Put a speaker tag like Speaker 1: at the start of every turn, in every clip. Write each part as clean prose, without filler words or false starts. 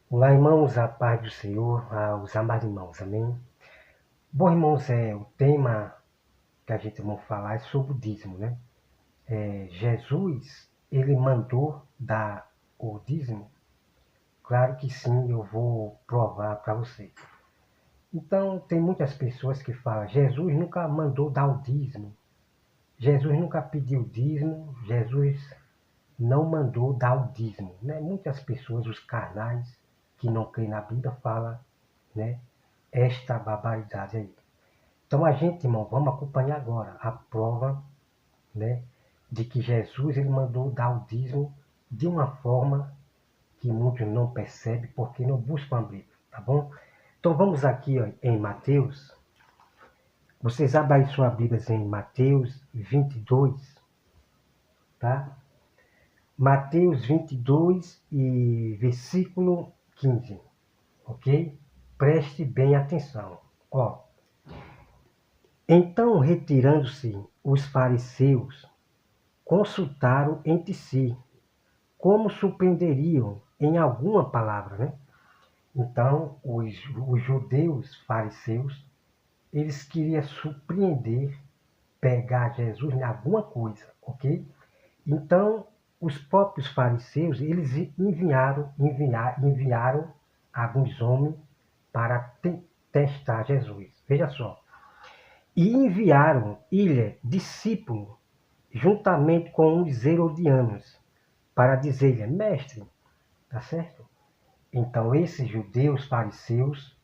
Speaker 1: Olá, irmãos, a paz do Senhor, aos amados irmãos, amém? Bom, irmãos, o tema que a gente vai falar é sobre o dízimo, né? Jesus, ele mandou dar o dízimo? Claro que sim, eu vou provar para vocês. Então, tem muitas pessoas que falam, Jesus nunca mandou dar o dízimo, Jesus nunca pediu dízimo, Jesus não mandou dar o dízimo, né? Muitas pessoas, os carnais, que não creem na Bíblia, falam, né, esta barbaridade aí. Então a gente, irmão, vamos acompanhar agora a prova, né, de que Jesus ele mandou dar o dízimo de uma forma que muitos não percebem porque não buscam a Bíblia, tá bom? Então vamos aqui ó, em Mateus. Vocês abrem sua Bíblia em Mateus 22, tá? Mateus 22 e versículo 15, ok? Preste bem atenção. Ó, então, retirando-se os fariseus, consultaram entre si como surpreenderiam em alguma palavra, né? Então, os judeus fariseus, eles queriam surpreender, pegar Jesus em alguma coisa, ok? Então, os próprios fariseus, eles enviaram alguns homens para testar Jesus. Veja só. E enviaram discípulos juntamente com os herodianos para dizer-lhe, mestre, tá certo? Então esses judeus fariseus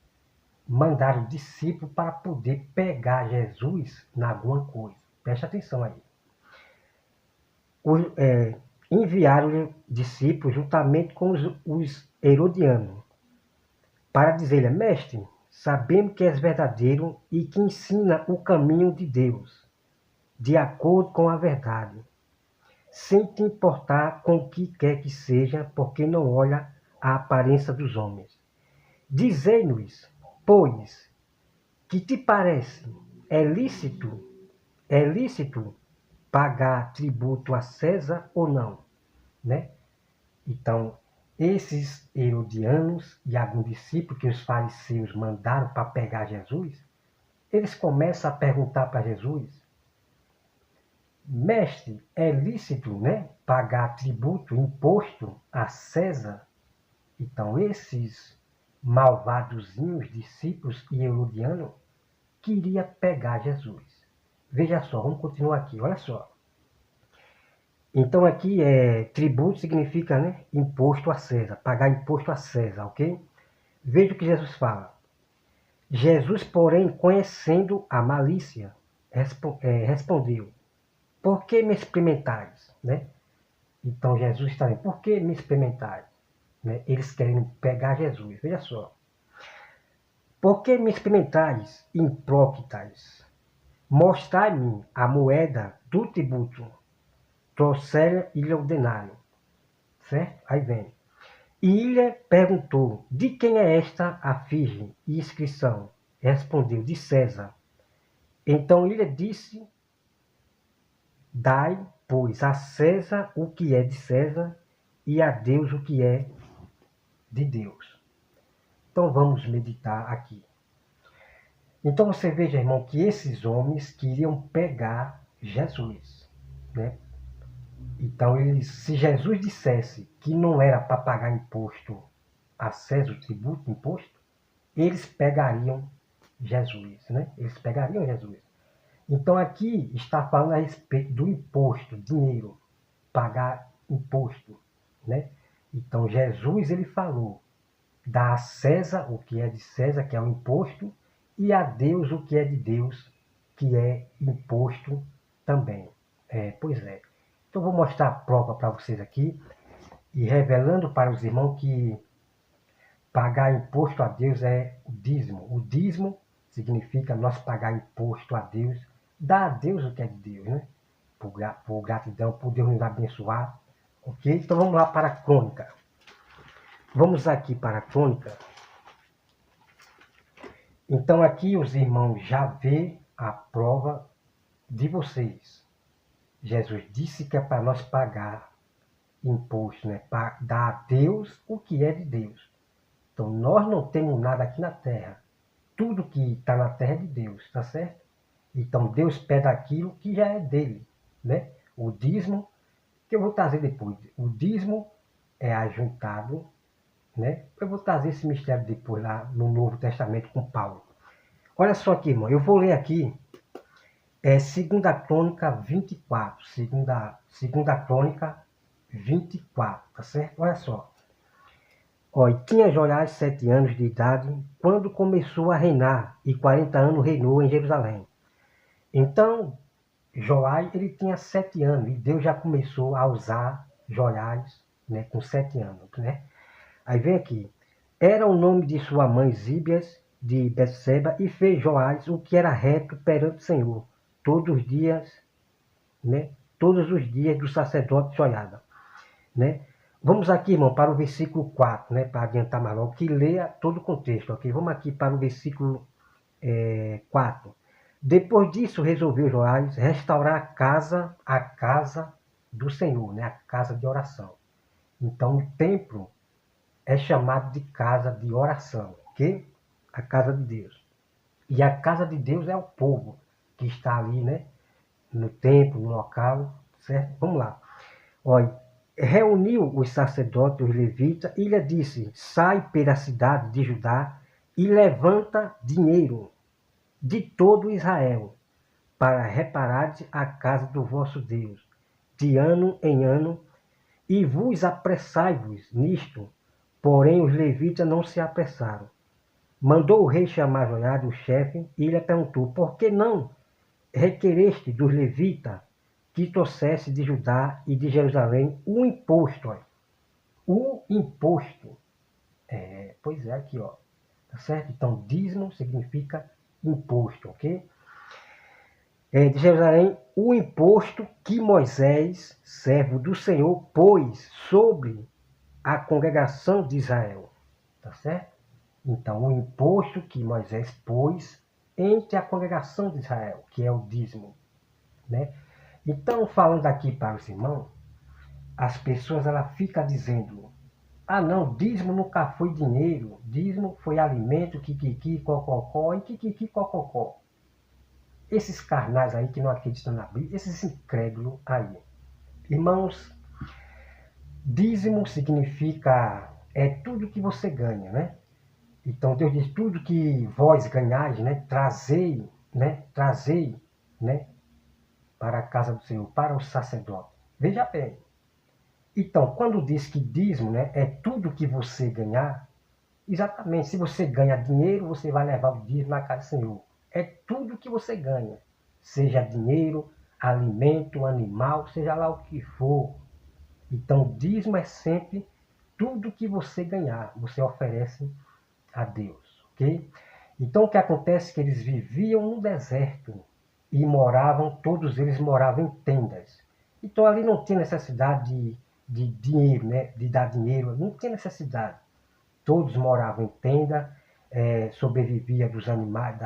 Speaker 1: mandaram discípulos para poder pegar Jesus em alguma coisa. Preste atenção aí. Enviaram discípulos juntamente com os herodianos para dizer-lhe, mestre, sabemos que és verdadeiro e que ensina o caminho de Deus, de acordo com a verdade, sem te importar com o que quer que seja, porque não olha a aparência dos homens. Dizei-nos, pois, que te parece, é lícito pagar tributo a César ou não, né? Então, esses herodianos e alguns discípulos que os fariseus mandaram para pegar Jesus, eles começam a perguntar para Jesus, mestre, é lícito, né, pagar tributo, imposto a César? Então, esses malvadozinhos discípulos e herodianos queriam pegar Jesus. Veja só, vamos continuar aqui, olha só. Então, aqui tributo significa, né, imposto a César, pagar imposto a César, ok? Veja o que Jesus fala. Jesus, porém, conhecendo a malícia, respondeu, por que me experimentais, né? Então Jesus está dizendo, por que me experimentais? Né? Eles querem pegar Jesus, veja só. Por que me experimentais, hipócritas? Mostrai-me a moeda do tributo. Trouxeram-lhe o denário. Certo? Aí vem. E ele perguntou, de quem é esta a firme e inscrição? Respondeu, de César. Então ele disse, dai, pois, a César o que é de César e a Deus o que é de Deus. Então vamos meditar aqui. Então você veja, irmão, que esses homens queriam pegar Jesus, né? Então, se Jesus dissesse que não era para pagar imposto a César, o tributo, imposto, eles pegariam Jesus, né? Eles pegariam Jesus. Então, aqui está falando a respeito do imposto, dinheiro, pagar imposto, né? Então, Jesus, ele falou, dá a César o que é de César, que é o imposto, e a Deus o que é de Deus, que é imposto também. Pois é. Então, vou mostrar a prova para vocês aqui, e revelando para os irmãos que pagar imposto a Deus é o dízimo. O dízimo significa nós pagar imposto a Deus, dar a Deus o que é de Deus, né? Por gratidão, por Deus nos abençoar. Ok? Então vamos lá para a crônica. Vamos aqui para a crônica. Então aqui os irmãos já vê a prova de vocês. Jesus disse que é para nós pagar imposto, né? Para dar a Deus o que é de Deus. Então, nós não temos nada aqui na terra. Tudo que está na terra é de Deus, tá certo? Então, Deus pede aquilo que já é dele, né? O dízimo, que eu vou trazer depois. O dízimo é ajuntado, né? Eu vou trazer esse mistério depois lá no Novo Testamento com Paulo. Olha só aqui, irmão. Eu vou ler aqui. É 2 Crônica 24. Segunda Crônica 24, tá certo? Olha só. Ó, e tinha Joiás 7 anos de idade quando começou a reinar, e 40 anos reinou em Jerusalém. Então, Joás, ele tinha 7 anos, e Deus já começou a usar Joiás, né, com 7 anos, né? Aí vem aqui. Era o nome de sua mãe Zíbias de Betseba, e fez Joás o que era reto perante o Senhor, todos os dias, né? Todos os dias do sacerdote Joiada, né? Vamos aqui, irmão, para o versículo 4, né? Para adiantar mais logo, que leia todo o contexto, ok? Vamos aqui para o versículo 4. Depois disso, resolveu Joás restaurar a casa do Senhor, né? A casa de oração. Então, o templo é chamado de casa de oração, ok? A casa de Deus. E a casa de Deus é o povo que está ali, né? No templo, no local, certo? Vamos lá. Olha, reuniu os sacerdotes, os levitas, e lhe disse: sai pela cidade de Judá e levanta dinheiro de todo Israel, para reparar a casa do vosso Deus, de ano em ano, e vos apressai-vos nisto. Porém os levitas não se apressaram. Mandou o rei chamar Joiada, o chefe, e lhe perguntou: por que não requereste dos levitas que trouxesse de Judá e de Jerusalém o imposto? Ó. O imposto. Pois é, aqui, ó. Tá certo? Então, dízimo significa imposto, ok? De Jerusalém, o imposto que Moisés, servo do Senhor, pôs sobre a congregação de Israel. Tá certo? Então, o imposto que Moisés pôs entre a congregação de Israel, que é o dízimo, né? Então, falando aqui para os irmãos, as pessoas ela ficam dizendo: ah, não, dízimo nunca foi dinheiro, dízimo foi alimento, kikiki, cococó, e kikiki, cococó. Esses carnais aí que não acreditam na Bíblia, esses incrédulos aí. Irmãos, dízimo significa tudo que você ganha, né? Então Deus diz: tudo que vós ganhais, né? Trazei, né? Para a casa do Senhor, para o sacerdote. Veja bem. Então, quando diz que dízimo, né, é tudo que você ganhar, exatamente, se você ganha dinheiro, você vai levar o dízimo na casa do Senhor. É tudo que você ganha, seja dinheiro, alimento, animal, seja lá o que for. Então, dízimo é sempre tudo que você ganhar, você oferece a Deus, ok? Então, o que acontece é que eles viviam no deserto e todos eles moravam em tendas. Então, ali não tinha necessidade de dinheiro, né? De dar dinheiro, não tinha necessidade. Todos moravam em tenda, sobrevivia dos animais,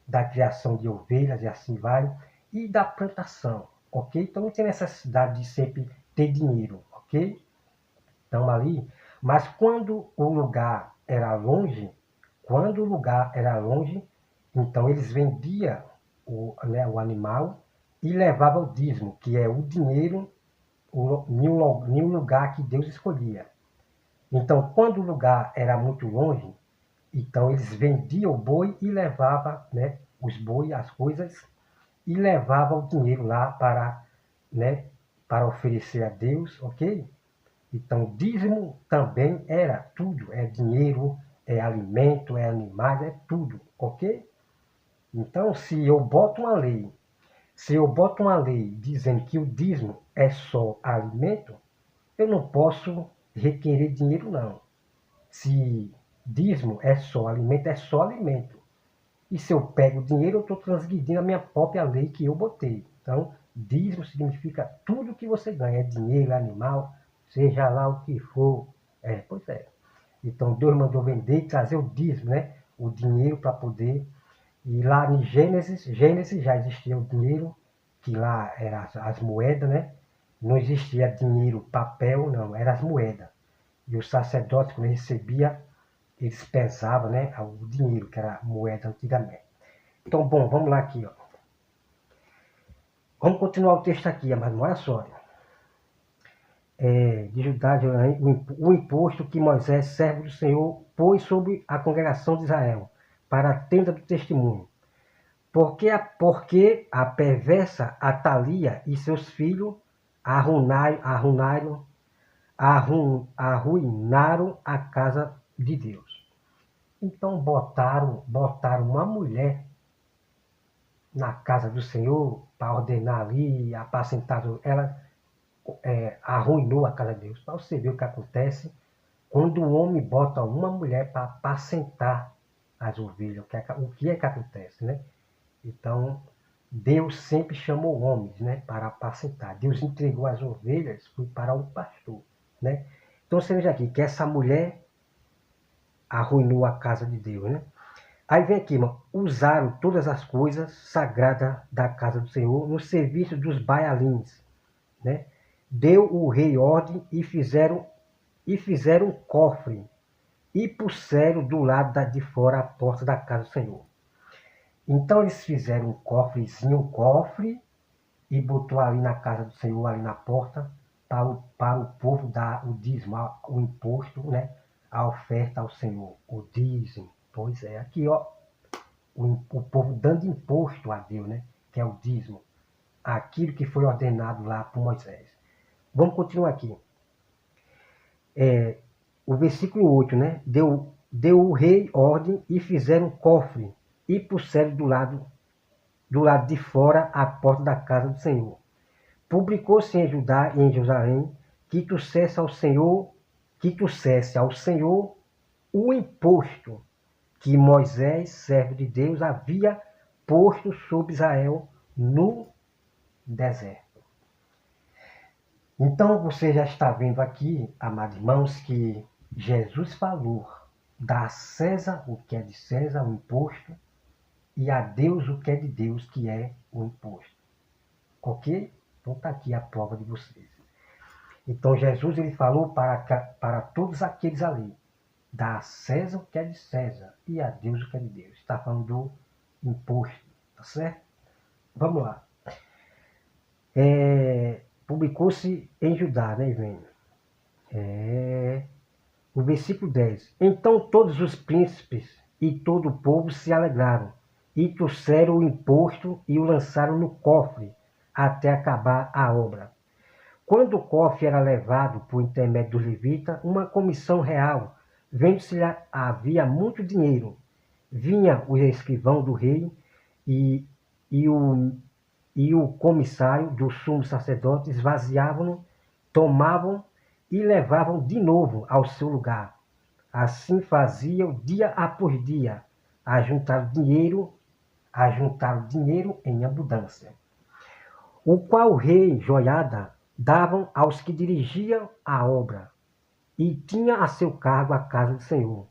Speaker 1: da criação de ovelhas e assim vai, e da plantação, ok? Então não tem necessidade de sempre ter dinheiro, ok? Então ali, mas quando o lugar era longe, então eles vendiam o animal e levavam o dízimo, que é o dinheiro, em um lugar que Deus escolhia. Então, quando o lugar era muito longe, então eles vendiam o boi e levavam, né, os bois, as coisas, e levavam o dinheiro lá né, para oferecer a Deus, ok? Então, dízimo também era tudo, é dinheiro, é alimento, é animais, é tudo, ok? Então, se eu boto uma lei dizendo que o dízimo é só alimento, eu não posso requerer dinheiro, não. Se dízimo é só alimento. E se eu pego dinheiro, eu estou transgredindo a minha própria lei que eu botei. Então, dízimo significa tudo que você ganha. É dinheiro, é animal, seja lá o que for. Pois é. Então, Deus mandou vender e trazer o dízimo, né? O dinheiro para poder. E lá em Gênesis já existia o dinheiro, que lá eram as moedas, né? Não existia dinheiro, papel, não, eram as moedas. E o sacerdote, quando recebia eles pesavam, né, o dinheiro, que era a moeda antigamente. Então, bom, vamos lá aqui, ó. Vamos continuar o texto aqui, mas olha só. De Judá, o imposto que Moisés, servo do Senhor, pôs sobre a congregação de Israel, para a tenda do testemunho. Porque a perversa Atalia e seus filhos arruinaram a casa de Deus. Então botaram uma mulher na casa do Senhor para ordenar ali, apacentar. Ela arruinou a casa de Deus. Para você ver o que acontece quando o homem bota uma mulher para apacentar as ovelhas. O que é que acontece, né? Então, Deus sempre chamou homens, né, para apacentar. Deus entregou as ovelhas foi para o pastor, né? Então, você veja aqui que essa mulher arruinou a casa de Deus, né? Aí vem aqui, irmão, usaram todas as coisas sagradas da casa do Senhor no serviço dos baalins, né? Deu o rei ordem e fizeram um cofre e puseram do lado de fora a porta da casa do Senhor. Então eles fizeram um cofre, e botou ali na casa do Senhor, ali na porta, para o povo dar o dízimo, o imposto, né? A oferta ao Senhor, o dízimo. Pois é, aqui ó, o povo dando imposto a Deus, né? Que é o dízimo. Aquilo que foi ordenado lá por Moisés. Vamos continuar aqui. O versículo 8, né? Deu o rei ordem e fizeram um cofre e puseram do lado de fora a porta da casa do Senhor. Publicou-se em Judá e em Jerusalém que trouxesse ao Senhor o imposto que Moisés, servo de Deus, havia posto sobre Israel no deserto. Então você já está vendo aqui, amados irmãos, que Jesus falou: dá a César o que é de César, o imposto, e a Deus o que é de Deus, que é o imposto. Ok? Então está aqui a prova de vocês. Então Jesus ele falou para todos aqueles ali: dá a César o que é de César e a Deus o que é de Deus. Está falando do imposto, tá certo? Vamos lá. Publicou-se em Judá, né, vem? O versículo 10. Então todos os príncipes e todo o povo se alegraram e trouxeram o imposto e o lançaram no cofre até acabar a obra. Quando o cofre era levado por intermédio dos levitas, uma comissão real, vendo-se havia muito dinheiro, vinha o escrivão do rei e, e, o, e o comissário do sumo sacerdote, esvaziavam-no, tomavam e levavam de novo ao seu lugar. Assim faziam dia após dia, a juntar dinheiro em abundância, o qual o rei Joiada davam aos que dirigiam a obra, e tinha a seu cargo a casa do Senhor.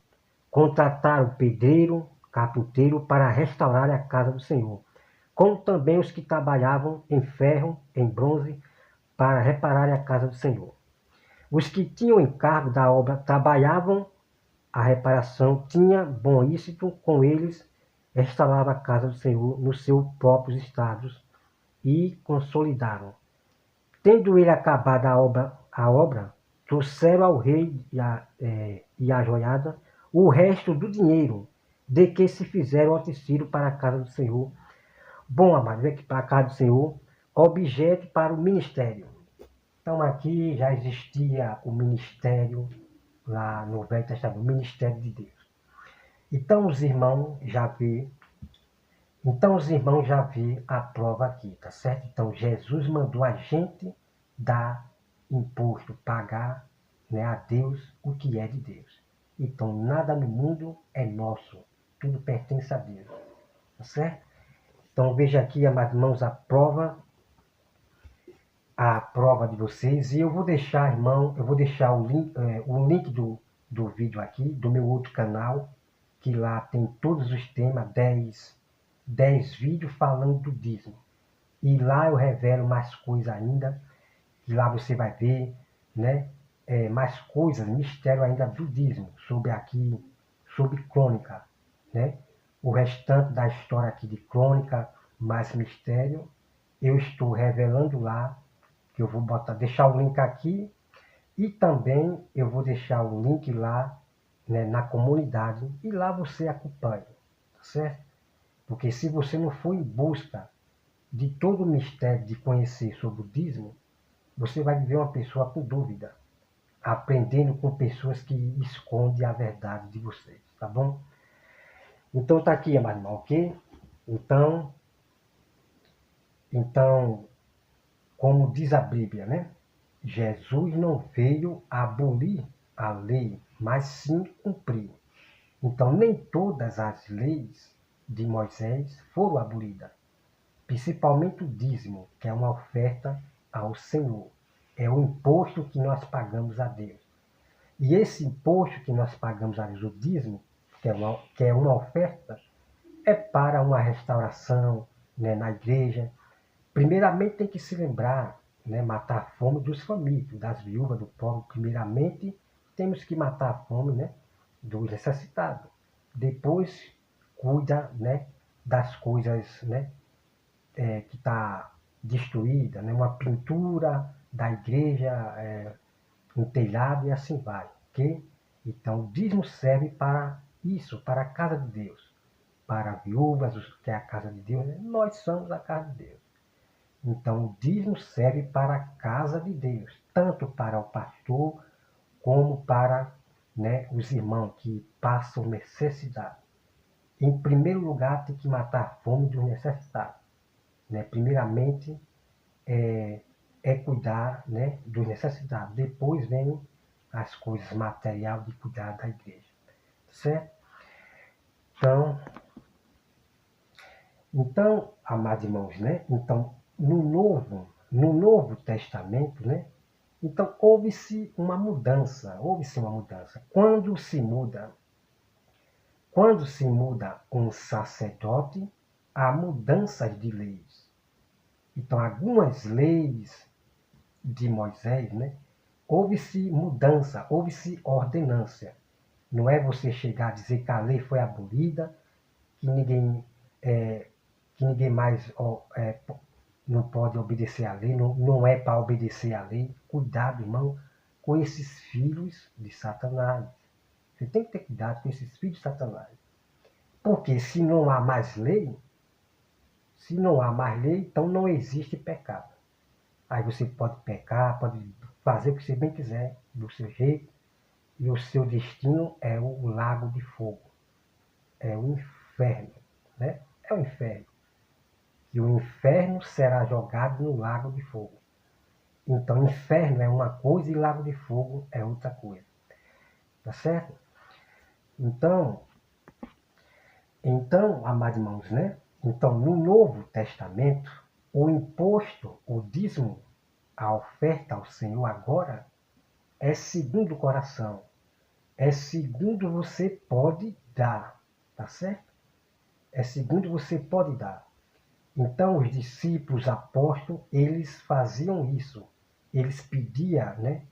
Speaker 1: Contrataram pedreiro, carpinteiro para restaurar a casa do Senhor, como também os que trabalhavam em ferro, em bronze, para reparar a casa do Senhor. Os que tinham encargo da obra trabalhavam a reparação, tinha bom ícito com eles, restaurava a casa do Senhor nos seus próprios estados e consolidaram. Tendo ele acabado a obra, trouxeram ao rei e a joiada o resto do dinheiro de que se fizeram tecido para a casa do Senhor. Bom, amado, vem aqui para a casa do Senhor, objeto para o ministério. Então aqui já existia o ministério lá no Velho Testamento, o ministério de Deus. Então os irmãos já vê a prova aqui, tá certo? Então Jesus mandou a gente dar imposto, pagar, né, a Deus o que é de Deus. Então nada no mundo é nosso, tudo pertence a Deus, tá certo? Então veja aqui, amados irmãos, a prova de vocês, e eu vou deixar, o link do vídeo aqui, do meu outro canal, que lá tem todos os temas, 10 vídeos falando do dízimo. E lá eu revelo mais coisas ainda, que lá você vai ver, né, mais coisas, mistério ainda do dízimo, sobre aqui, sobre Crônica, né? O restante da história aqui de Crônica, mais mistério, eu estou revelando lá, que eu vou deixar o link aqui, e também eu vou deixar o link lá, né, na comunidade, e lá você acompanha, tá certo? Porque se você não for em busca de todo o mistério de conhecer sobre o dízimo, você vai viver uma pessoa com dúvida, aprendendo com pessoas que escondem a verdade de vocês, tá bom? Então tá aqui, meu irmão, ok? Então, então, como diz a Bíblia, né? Jesus não veio abolir a lei, mas sim cumprir. Então, nem todas as leis de Moisés foram abolidas, principalmente o dízimo, que é uma oferta ao Senhor. É o imposto que nós pagamos a Deus. E esse imposto que nós pagamos a Deus, o dízimo, que é uma oferta, é para uma restauração, né, na igreja. Primeiramente tem que se lembrar, né, matar a fome dos famintos, das viúvas, do pobre. Primeiramente temos que matar a fome, né, dos necessitados. Depois cuida, né, das coisas, né, que está destruída, né, uma pintura da igreja, um telhado e assim vai, ok? Então o dízimo serve para isso, para a casa de Deus, para viúvas, que é a casa de Deus, né? Nós somos a casa de Deus. Então, o dízimo serve para a casa de Deus, tanto para o pastor como para, né, os irmãos que passam necessidade. Em primeiro lugar, tem que matar a fome dos necessitados. Né? Primeiramente, é cuidar, né, dos necessitados. Depois vem as coisas materiais de cuidar da igreja. Certo? Então, amados irmãos, né? Então, no Novo Testamento, né? Então, houve-se uma mudança, Quando se muda um sacerdote, há mudanças de leis. Então, algumas leis de Moisés, né? Houve-se mudança, houve-se ordenância. Não é você chegar a dizer que a lei foi abolida, que ninguém, é, que ninguém mais não pode obedecer à lei, não é para obedecer à lei. Cuidado, irmão, com esses filhos de Satanás. Você tem que ter cuidado com esses filhos de Satanás. Porque se não há mais lei, então não existe pecado. Aí você pode pecar, pode fazer o que você bem quiser, do seu jeito, e o seu destino é o lago de fogo. É o inferno, né? É o inferno. E o inferno será jogado no lago de fogo. Então, inferno é uma coisa e lago de fogo é outra coisa. Tá certo? Então, amados irmãos, né? Então, no Novo Testamento, o imposto, o dízimo, a oferta ao Senhor agora é segundo o coração. É segundo você pode dar. Tá certo? É segundo você pode dar. Então, os discípulos, apóstolos, eles faziam isso. Eles pediam, né,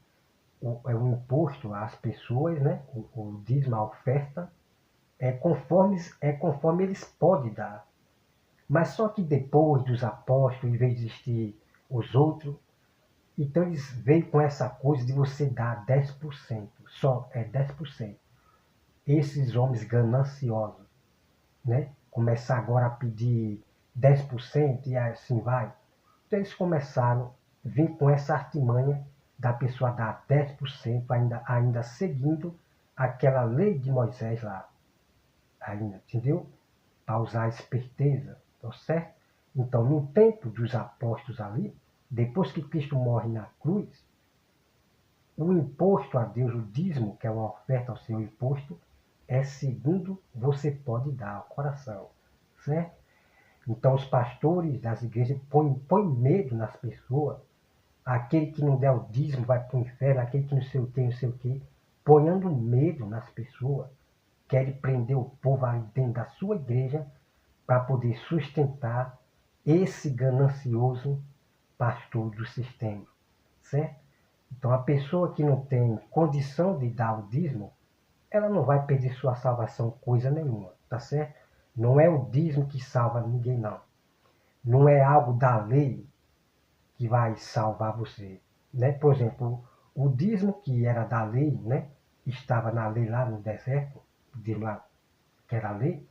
Speaker 1: o imposto às pessoas, né, o dízimo, a oferta, é conforme eles podem dar. Mas só que depois dos apóstolos, em vez de existir os outros, então eles veio com essa coisa de você dar 10%, só é 10%. Esses homens gananciosos, né? Começar agora a pedir 10% e assim vai. Então eles começaram a vir com essa artimanha da pessoa dar 10%, ainda seguindo aquela lei de Moisés lá. Ainda, entendeu? Para usar a esperteza, tá certo? Então, no tempo dos apóstolos ali, depois que Cristo morre na cruz, o imposto a Deus, o dízimo, que é uma oferta ao seu imposto, é segundo você pode dar ao coração, certo? Então, os pastores das igrejas põem medo nas pessoas. Aquele que não der o dízimo vai para o inferno, aquele que não sei o quê, ponhando medo nas pessoas. Querem prender o povo ali dentro da sua igreja para poder sustentar esse ganancioso pastor do sistema, certo? Então, a pessoa que não tem condição de dar o dízimo, ela não vai perder sua salvação coisa nenhuma, tá certo? Não é o dízimo que salva ninguém, não. Não é algo da lei que vai salvar você, né? Por exemplo, o dízimo que era da lei, né? Estava na lei lá no deserto, o dízimo lá que era a lei.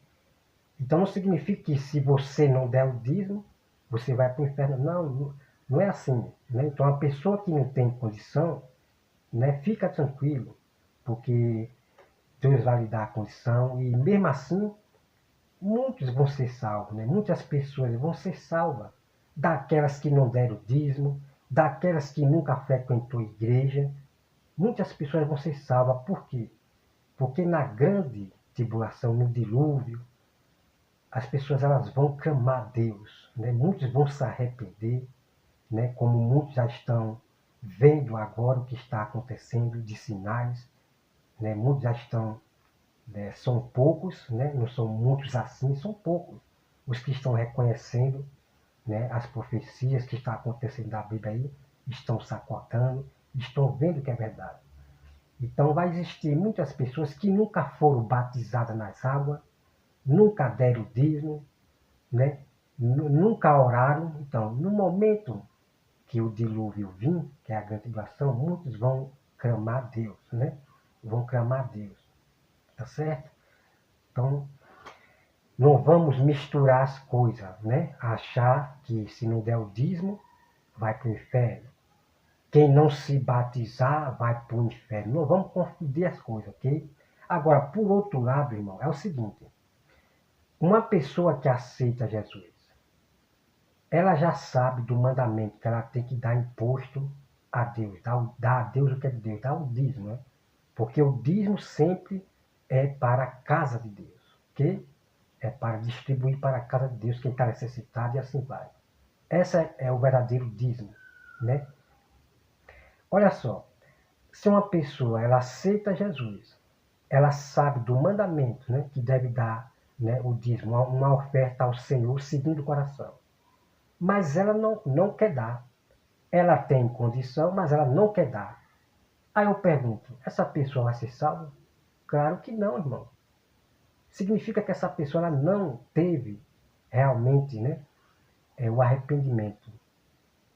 Speaker 1: Então não significa que se você não der o dízimo, você vai para o inferno. Não, não é assim, né? Então a pessoa que não tem condição, né? Fica tranquilo, porque Deus vai lhe dar a condição e mesmo assim muitos vão ser salvos, né? Muitas pessoas vão ser salvas, daquelas que não deram dízimo, daquelas que nunca frequentou igreja. Muitas pessoas vão ser salvas. Por quê? Porque na grande tribulação, no dilúvio, as pessoas elas vão clamar a Deus, né? Muitos vão se arrepender, né? Como muitos já estão vendo agora o que está acontecendo de sinais, né? Muitos já estão, né? São poucos, né? Não são muitos assim, são poucos os que estão reconhecendo, né? As profecias que estão acontecendo da Bíblia aí, estão sacotando, estão vendo que é verdade. Então vai existir muitas pessoas que nunca foram batizadas nas águas, nunca deram dízimo, né? Nunca oraram. Então, no momento que o dilúvio vir, que é a grande tribulação, muitos vão clamar a Deus, né? Vão clamar a Deus, tá certo? Então, não vamos misturar as coisas, né? Achar que se não der o dízimo, vai para o inferno. Quem não se batizar, vai para o inferno. Não vamos confundir as coisas, ok? Agora, por outro lado, irmão, é o seguinte. Uma pessoa que aceita Jesus, ela já sabe do mandamento que ela tem que dar imposto a Deus, dar a Deus o que é de Deus, dar o dízimo, né? Porque o dízimo sempre é para a casa de Deus, ok? É para distribuir para a casa de Deus quem está necessitado e assim vai. Essa é o verdadeiro dízimo, né? Olha só, se uma pessoa ela aceita Jesus, ela sabe do mandamento, né, que deve dar, né, o dízimo, uma oferta ao Senhor segundo o coração. Mas ela não quer dar. Ela tem condição, mas ela não quer dar. Aí eu pergunto, essa pessoa vai ser salva? Claro que não, irmão. Significa que essa pessoa ela não teve realmente, né, o arrependimento.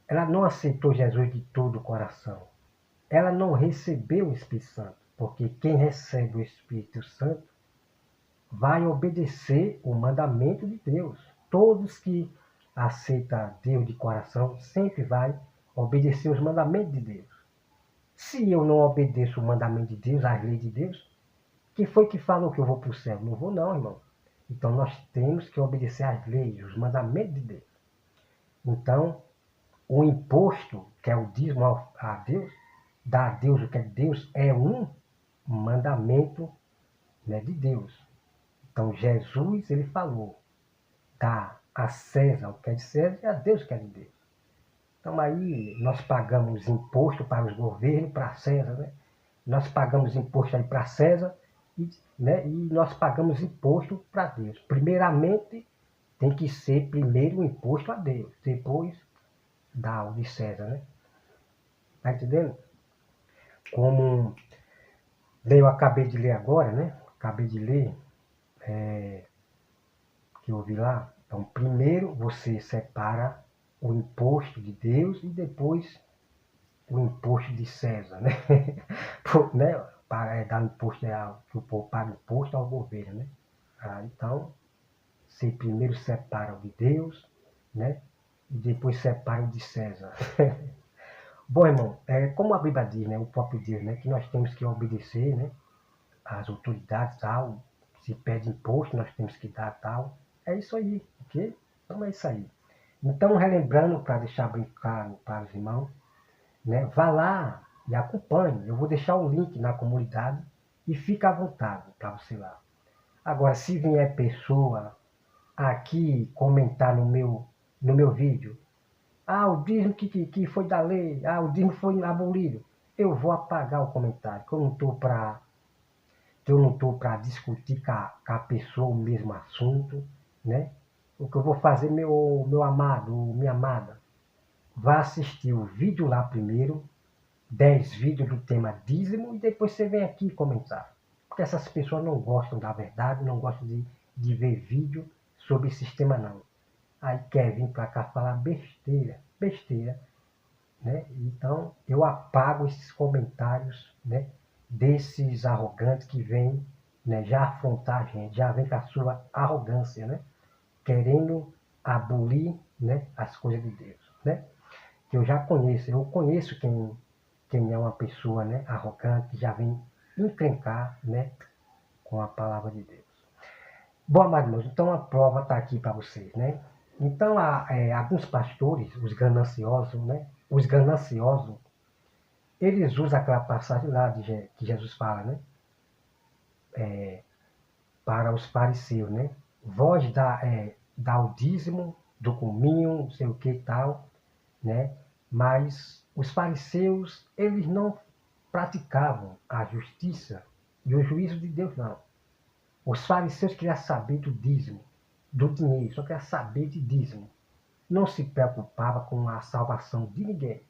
Speaker 1: Ela não aceitou Jesus de todo o coração. Ela não recebeu o Espírito Santo. Porque quem recebe o Espírito Santo vai obedecer o mandamento de Deus. Todos que aceitam Deus de coração sempre vai obedecer os mandamentos de Deus. Se eu não obedeço o mandamento de Deus, as leis de Deus, quem foi que falou que eu vou para o céu? Não vou não, irmão. Então nós temos que obedecer às leis, os mandamentos de Deus. Então, o imposto, que é o dízimo a Deus, dar a Deus o que é de Deus, é um mandamento, né, de Deus. Então Jesus, ele falou, dá a César o que é de César e a Deus o que é de Deus. Então aí nós pagamos imposto para os governos, para César, né? Nós pagamos imposto aí para César, né? E nós pagamos imposto para Deus. Primeiramente, tem que ser primeiro o imposto a Deus, depois dá o de César, né? Tá entendendo? Como eu acabei de ler agora, né? Acabei de ler, que eu vi lá. Então, primeiro você separa o imposto de Deus e depois o imposto de César, né? Né? Para dar imposto que o povo paga imposto ao governo, né? Então, você primeiro separa o de Deus, né? E depois separa o de César. Bom, irmão, como a Bíblia diz, né? O próprio Deus, né? Que nós temos que obedecer, né? As autoridades, tal. Se pede imposto, nós temos que dar tal. É isso aí, ok? Então é isso aí. Então, relembrando, para deixar bem claro para os irmãos, né? Vá lá e acompanhe. Eu vou deixar o link na comunidade e fica à vontade para você lá. Agora, se vier pessoa aqui comentar no meu vídeo, o dízimo que foi da lei, o dízimo foi abolido, eu vou apagar o comentário, que eu não estou para discutir com a pessoa o mesmo assunto, né? O que eu vou fazer, meu amado, minha amada, vá assistir o vídeo lá primeiro, 10 vídeos do tema dízimo, e depois você vem aqui comentar. Porque porque essas pessoas não gostam da verdade, não gostam de ver vídeo sobre esse sistema não. Aí quer vir para cá falar besteira, besteira, né? Então eu apago esses comentários, né, desses arrogantes que vêm, né, já afrontar a gente, já vem com a sua arrogância, né, querendo abolir, né, as coisas de Deus, né? Que eu conheço quem é uma pessoa, né, arrogante, que já vem encrencar, né, com a palavra de Deus. Bom, amados irmãos, então a prova está aqui para vocês, né? Então, alguns pastores, os gananciosos, eles usam aquela passagem lá que Jesus fala, né? Para os fariseus, né? Vós dá o dízimo do cominho, não sei o que e tal, né? Mas os fariseus, eles não praticavam a justiça e o juízo de Deus, não. Os fariseus queriam saber do dízimo, do dinheiro, só queriam saber de dízimo. Não se preocupava com a salvação de ninguém.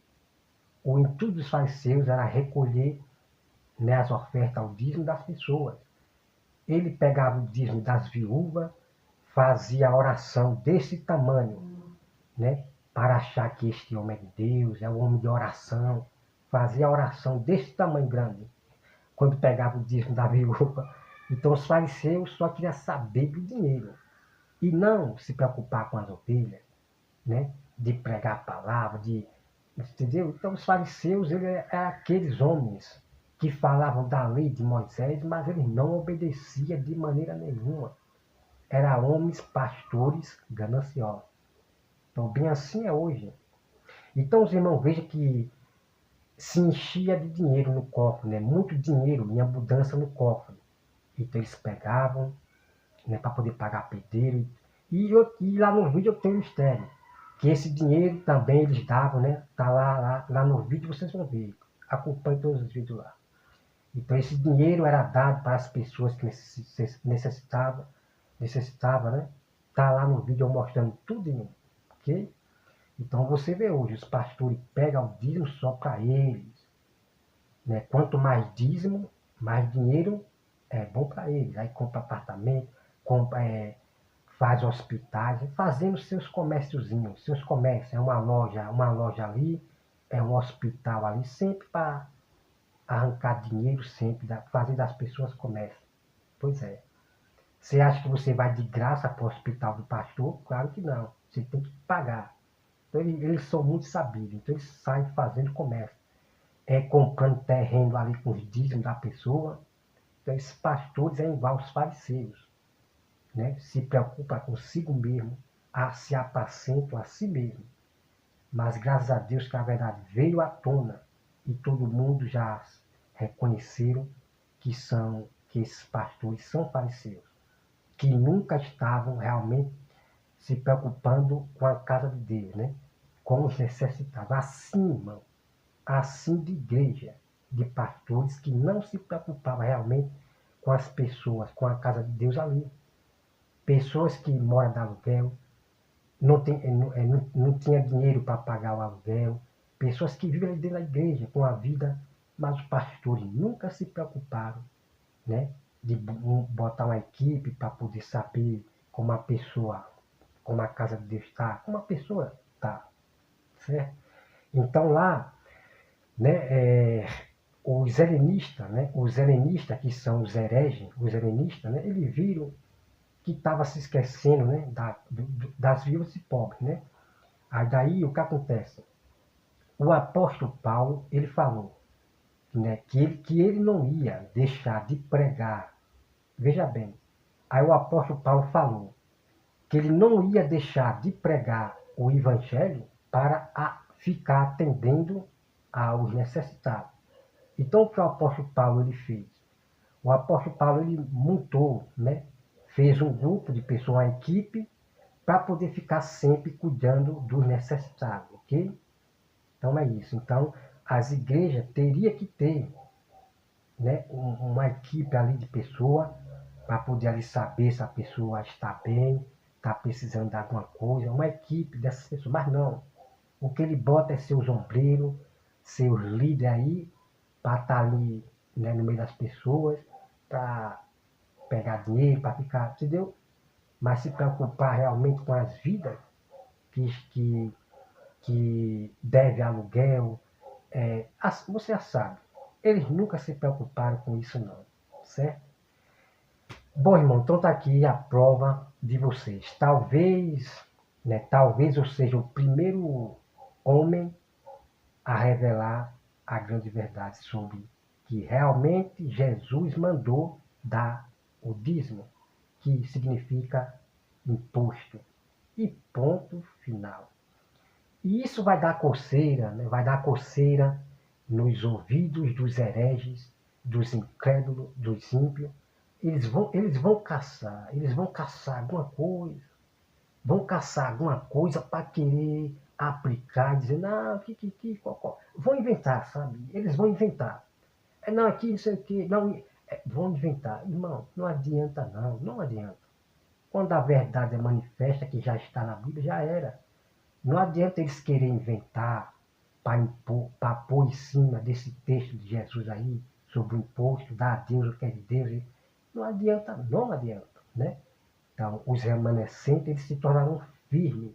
Speaker 1: O intuito dos fariseus era recolher, né, as ofertas ao dízimo das pessoas. Ele pegava o dízimo das viúvas, fazia a oração desse tamanho, né, para achar que este homem é de Deus, é um homem de oração. Fazia a oração desse tamanho grande, quando pegava o dízimo da viúva. Então os fariseus só queriam saber do dinheiro e não se preocupar com as ovelhas, né, de pregar a palavra, entendeu? Então os fariseus eram aqueles homens que falavam da lei de Moisés, mas eles não obedeciam de maneira nenhuma. Eram homens pastores gananciosos. Então bem assim é hoje. Então os irmãos vejam que se enchia de dinheiro no cofre, né? Muito dinheiro em abundância no cofre. Então eles pegavam, né, para poder pagar pedreiro. E lá no vídeo eu tenho um mistério. Que esse dinheiro também eles davam, né? Tá lá no vídeo, vocês vão ver. Acompanhe todos os vídeos lá. Então esse dinheiro era dado para as pessoas que necessitavam, né? Tá lá no vídeo eu mostrando tudo, ok? Então você vê hoje, os pastores pegam o dízimo só para eles, né? Quanto mais dízimo, mais dinheiro é bom para eles. Aí compra apartamento, compra, faz hospitais, fazendo seus comérciozinhos, seus comércios. É uma loja ali, é um hospital ali, sempre para arrancar dinheiro, sempre, fazer das pessoas comércio. Pois é. Você acha que você vai de graça para o hospital do pastor? Claro que não. Você tem que pagar. Então, eles são muito sabidos. Então, eles saem fazendo comércio. Comprando terreno ali com os dízimos da pessoa. Então, esses pastores é igual aos fariseus, né? Se preocupa consigo mesmo, se apacentam a si mesmo. Mas graças a Deus que a verdade veio à tona e todo mundo já reconheceram que esses pastores são fariseus, que nunca estavam realmente se preocupando com a casa de Deus, né? Com os necessitados. Assim, irmão, assim de igreja, de pastores que não se preocupavam realmente com as pessoas, com a casa de Deus ali. Pessoas que moram de aluguel, não tinha dinheiro para pagar o aluguel. Pessoas que vivem dentro da igreja com a vida, mas os pastores nunca se preocuparam, né, de botar uma equipe para poder saber como a pessoa, como a casa de Deus está, como a pessoa está, certo? Então lá, né, os helenistas, que são os hereges, os helenistas, né, eles viram que estava se esquecendo, né, das viúvas e pobres, né? Aí daí o que acontece? O apóstolo Paulo, ele falou, né, que ele não ia deixar de pregar. Veja bem, aí o apóstolo Paulo falou que ele não ia deixar de pregar o evangelho para ficar atendendo aos necessitados. Então o que o apóstolo Paulo ele fez? O apóstolo Paulo ele montou, né, fez um grupo de pessoas, uma equipe, para poder ficar sempre cuidando dos necessitados, ok? Então é isso. Então as igrejas teriam que ter, né, uma equipe ali de pessoa para poder ali saber se a pessoa está bem, está precisando de alguma coisa, uma equipe dessas pessoas. Mas não, o que ele bota é seus ombreiros, seus líderes aí, para estar ali, né, no meio das pessoas, para pegar dinheiro, para ficar, entendeu? Mas se preocupar realmente com as vidas que, que deve aluguel, você já sabe, eles nunca se preocuparam com isso não, certo? Bom, irmão, então tá aqui a prova de vocês. Talvez eu seja o primeiro homem a revelar a grande verdade sobre que realmente Jesus mandou dar o dízimo, que significa imposto. E ponto final. E isso vai dar coceira, né? Vai dar coceira nos ouvidos dos hereges, dos incrédulos, dos ímpios. Eles vão caçar vão caçar alguma coisa para querer aplicar, dizer, não, qual. Vão inventar, sabe? Eles vão inventar. Não, aqui, não sei o quê, não, vão inventar. Irmão, não adianta não, não adianta. Quando a verdade é manifesta, que já está na Bíblia, já era. Não adianta eles quererem inventar para pôr em cima desse texto de Jesus aí, sobre o imposto, dar a Deus o que é de Deus. Não adianta, não adianta, né? Então, os remanescentes eles se tornaram firmes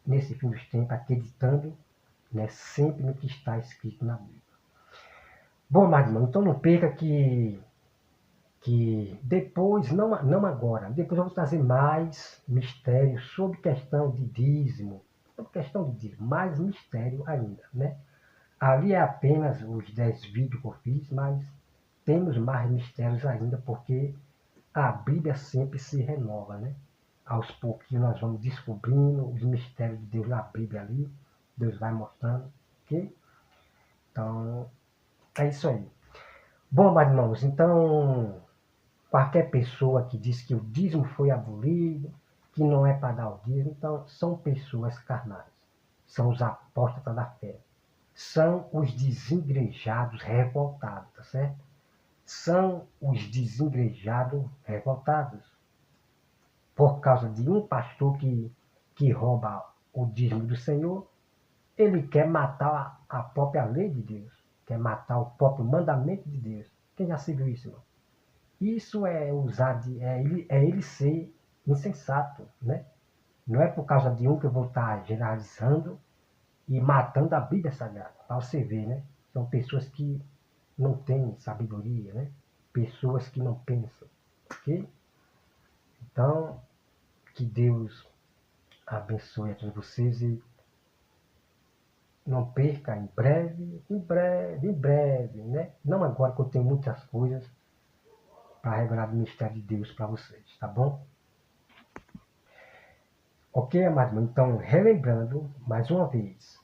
Speaker 1: nesse fim dos tempos, acreditando, né, sempre no que está escrito na Bíblia. Bom, mas irmão, então não perca que depois, não agora, depois eu vou trazer mais mistérios sobre questão de dízimo, mais mistério ainda, né? Ali é apenas os 10 vídeos que eu fiz, mas temos mais mistérios ainda, porque a Bíblia sempre se renova, né? Aos pouquinhos nós vamos descobrindo os mistérios de Deus na Bíblia ali, Deus vai mostrando, ok? Então, é isso aí. Bom, meus irmãos, então qualquer pessoa que diz que o dízimo foi abolido, que não é para dar o dízimo, então são pessoas carnais. São os apóstatas da fé. São os desigrejados revoltados, tá certo? São os desigrejados revoltados. Por causa de um pastor que rouba o dízimo do Senhor, ele quer matar a própria lei de Deus. Quer matar o próprio mandamento de Deus. Quem já se viu isso, irmão? Isso é ele ser insensato, né? Não é por causa de um que eu vou estar generalizando e matando a Bíblia Sagrada. Para você ver, né? São pessoas que não têm sabedoria, né? Pessoas que não pensam, ok? Então, que Deus abençoe a todos vocês e não perca em breve, né? Não agora que eu tenho muitas coisas para revelar o mistério de Deus para vocês, tá bom? Ok, amado? Então, relembrando, mais uma vez,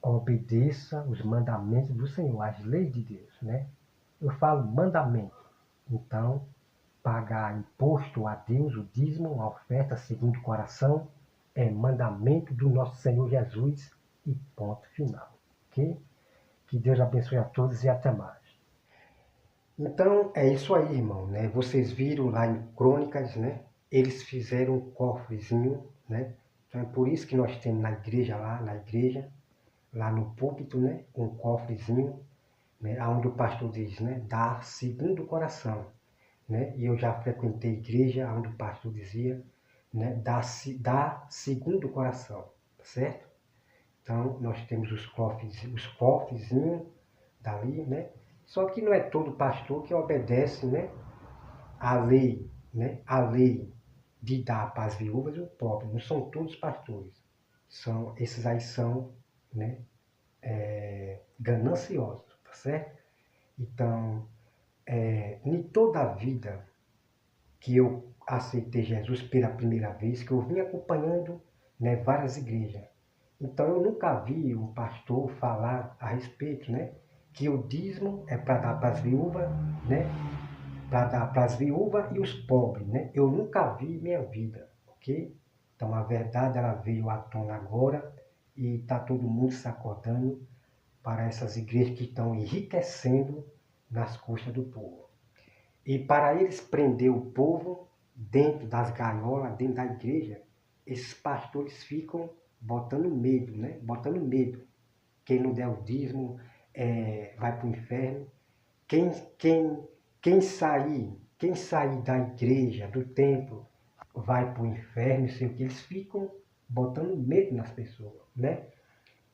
Speaker 1: obedeça os mandamentos do Senhor, as leis de Deus, né? Eu falo mandamento. Então, pagar imposto a Deus, o dízimo, a oferta segundo o coração, é mandamento do nosso Senhor Jesus e ponto final, ok? Que Deus abençoe a todos e até mais. Então, é isso aí, irmão, né? Vocês viram lá em Crônicas, né? Eles fizeram um cofrezinho, né? Então é por isso que nós temos na igreja, lá no púlpito, né? Um cofrezinho, né? Onde o pastor diz, né? Dá segundo o coração, né? E eu já frequentei igreja onde o pastor dizia, né? Dá segundo o coração, tá certo? Então, nós temos os cofrezinhos dali, né? Só que não é todo pastor que obedece, né, à lei, né? A lei de dar para as viúvas e o pobre. Não são todos pastores. Esses aí são, né, gananciosos, tá certo? Então, em toda a vida que eu aceitei Jesus pela primeira vez, que eu vim acompanhando, né, várias igrejas. Então eu nunca vi um pastor falar a respeito, né, que o dízimo é para dar para as viúvas, né, para dar para as viúvas e os pobres, né? Eu nunca vi em minha vida, ok? Então a verdade ela veio à tona agora e está todo mundo se acordando para essas igrejas que estão enriquecendo nas custas do povo. E para eles prender o povo dentro das gaiolas, dentro da igreja, esses pastores ficam botando medo, né? Botando medo. Quem não der o dízimo vai para o inferno. Quem quem sair da igreja, do templo, vai para o inferno, sei o que, eles ficam botando medo nas pessoas, né?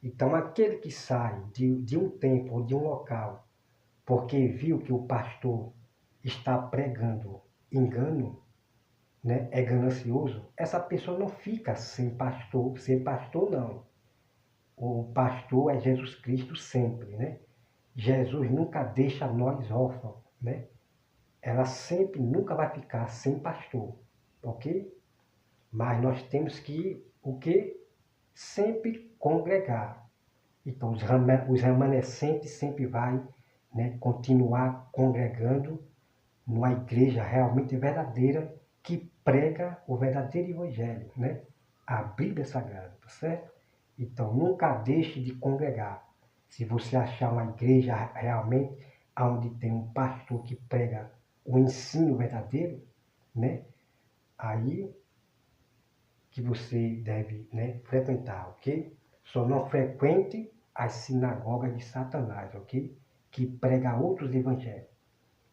Speaker 1: Então, aquele que sai de um templo ou de um local porque viu que o pastor está pregando engano, né, é ganancioso, essa pessoa não fica sem pastor não. O pastor é Jesus Cristo sempre, né? Jesus nunca deixa nós órfãos, né? Ela sempre, nunca vai ficar sem pastor, ok? Mas nós temos que, o quê? Sempre congregar. Então, os remanescentes sempre vai, né, continuar congregando numa igreja realmente verdadeira que prega o verdadeiro evangelho, né? A Bíblia Sagrada, tá certo? Então, nunca deixe de congregar. Se você achar uma igreja realmente onde tem um pastor que prega o ensino verdadeiro, né? Aí que você deve, né, frequentar, ok? Só não frequente as sinagogas de Satanás, ok? Que prega outros evangelhos.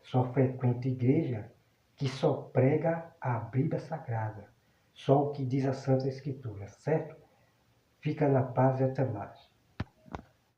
Speaker 1: Só frequente igreja que só prega a Bíblia Sagrada. Só o que diz a Santa Escritura, certo? Fica na paz e até mais.